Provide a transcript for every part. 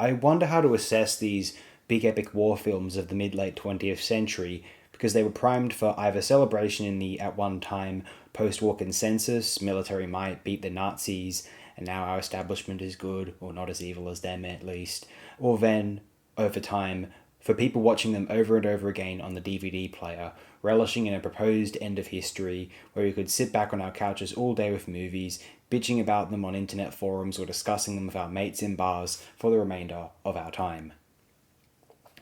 I wonder how to assess these big epic war films of the mid-late 20th century because they were primed for either celebration in the at one time post-war consensus, military might beat the Nazis, and now our establishment is good, or not as evil as them at least, or then, over time, for people watching them over and over again on the DVD player, relishing in a proposed end of history where we could sit back on our couches all day with movies, bitching about them on internet forums or discussing them with our mates in bars for the remainder of our time.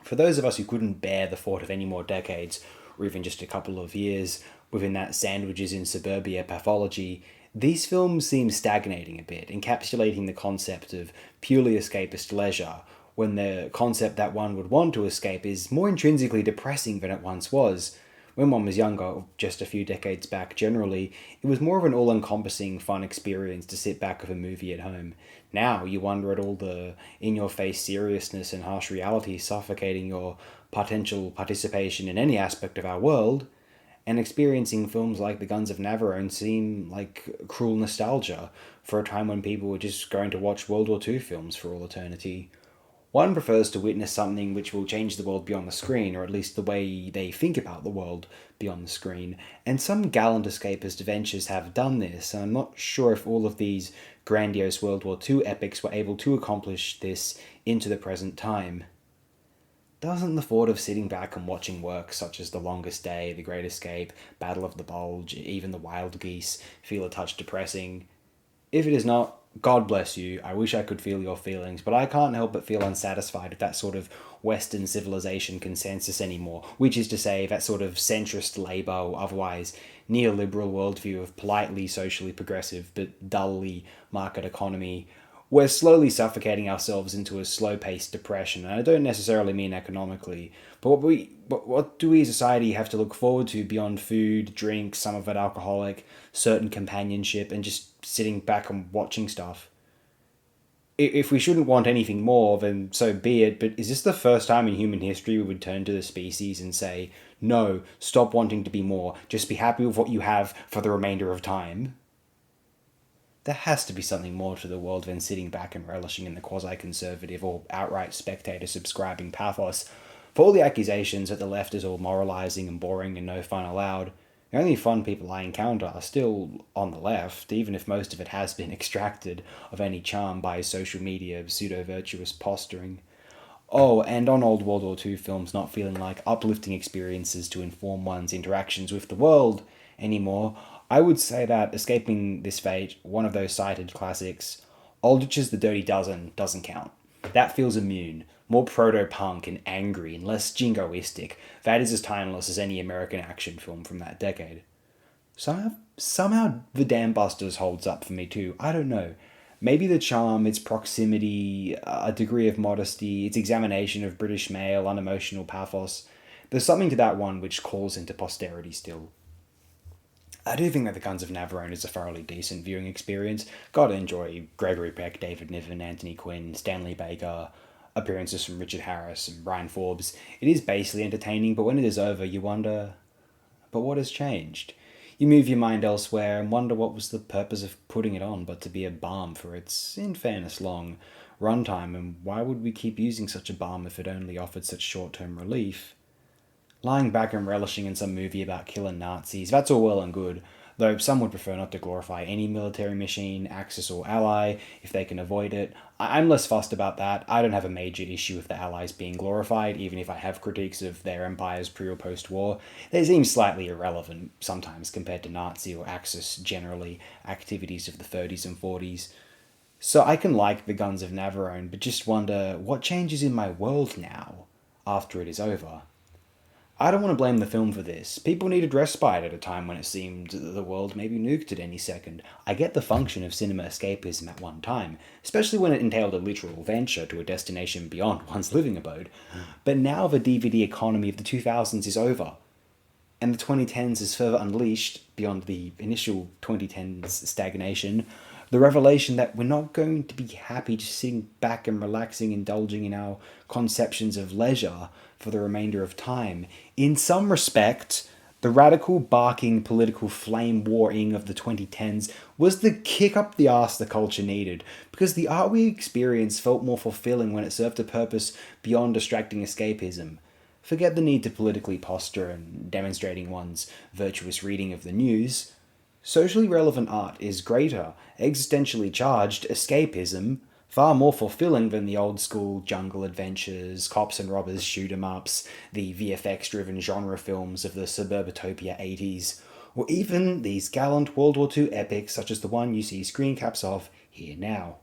For those of us who couldn't bear the thought of any more decades, or even just a couple of years, within that sandwiches in suburbia pathology, these films seem stagnating a bit, encapsulating the concept of purely escapist leisure, when the concept that one would want to escape is more intrinsically depressing than it once was. When one was younger, just a few decades back generally, it was more of an all-encompassing fun experience to sit back with a movie at home. Now you wonder at all the in-your-face seriousness and harsh reality suffocating your potential participation in any aspect of our world, and experiencing films like The Guns of Navarone seem like cruel nostalgia for a time when people were just going to watch World War II films for all eternity. One prefers to witness something which will change the world beyond the screen, or at least the way they think about the world beyond the screen, and some gallant escapist ventures have done this, and I'm not sure if all of these grandiose World War II epics were able to accomplish this into the present time. Doesn't the thought of sitting back and watching works such as The Longest Day, The Great Escape, Battle of the Bulge, even The Wild Geese feel a touch depressing? If it is not, God bless you, I wish I could feel your feelings, but I can't help but feel unsatisfied with that sort of Western civilization consensus anymore, which is to say, that sort of centrist Labour or otherwise neoliberal worldview of politely socially progressive but dully market economy. We're slowly suffocating ourselves into a slow-paced depression, and I don't necessarily mean economically, but what do we as a society have to look forward to beyond food, drink, some of it alcoholic, certain companionship, and just sitting back and watching stuff? If we shouldn't want anything more, then so be it, but is this the first time in human history we would turn to the species and say, no, stop wanting to be more, just be happy with what you have for the remainder of time? There has to be something more to the world than sitting back and relishing in the quasi-conservative or outright spectator-subscribing pathos. For all the accusations that the left is all moralising and boring and no fun allowed, the only fun people I encounter are still on the left, even if most of it has been extracted of any charm by social media pseudo-virtuous posturing. Oh, and on old World War II films not feeling like uplifting experiences to inform one's interactions with the world anymore, I would say that escaping this fate, one of those cited classics, Aldrich's The Dirty Dozen doesn't count. That feels immune, more proto-punk and angry and less jingoistic. That is as timeless as any American action film from that decade. Somehow The Dam Busters holds up for me too. I don't know. Maybe the charm, its proximity, a degree of modesty, its examination of British male unemotional pathos. There's something to that one which calls into posterity still. I do think that The Guns of Navarone is a thoroughly decent viewing experience. Gotta enjoy Gregory Peck, David Niven, Anthony Quinn, Stanley Baker, appearances from Richard Harris and Brian Forbes. It is basically entertaining, but when it is over, you wonder, but what has changed? You move your mind elsewhere and wonder what was the purpose of putting it on but to be a balm for its, in fairness, long runtime, and why would we keep using such a balm if it only offered such short-term relief? Lying back and relishing in some movie about killing Nazis, that's all well and good, though some would prefer not to glorify any military machine, Axis or ally, if they can avoid it. I'm less fussed about that. I don't have a major issue with the Allies being glorified, even if I have critiques of their empires pre or post-war. They seem slightly irrelevant sometimes compared to Nazi or Axis generally activities of the 30s and 40s. So I can like The Guns of Navarone, but just wonder what changes in my world now, after it is over. I don't want to blame the film for this. People needed respite at a time when it seemed the world may be nuked at any second. I get the function of cinema escapism at one time, especially when it entailed a literal venture to a destination beyond one's living abode. But now the DVD economy of the 2000s is over, and the 2010s is further unleashed beyond the initial 2010s stagnation. The revelation that we're not going to be happy just sitting back and relaxing, indulging in our conceptions of leisure for the remainder of time. In some respect, The radical, barking, political flame warring of the 2010s was the kick up the arse the culture needed, because the art we experienced felt more fulfilling when it served a purpose beyond distracting escapism. Forget the need to politically posture and demonstrating one's virtuous reading of the news. Socially relevant art is greater, existentially charged escapism, far more fulfilling than the old school jungle adventures, cops and robbers shoot 'em ups, the VFX driven genre films of the suburbitopia 80s, or even these gallant World War II epics such as the one you see screen caps of here now.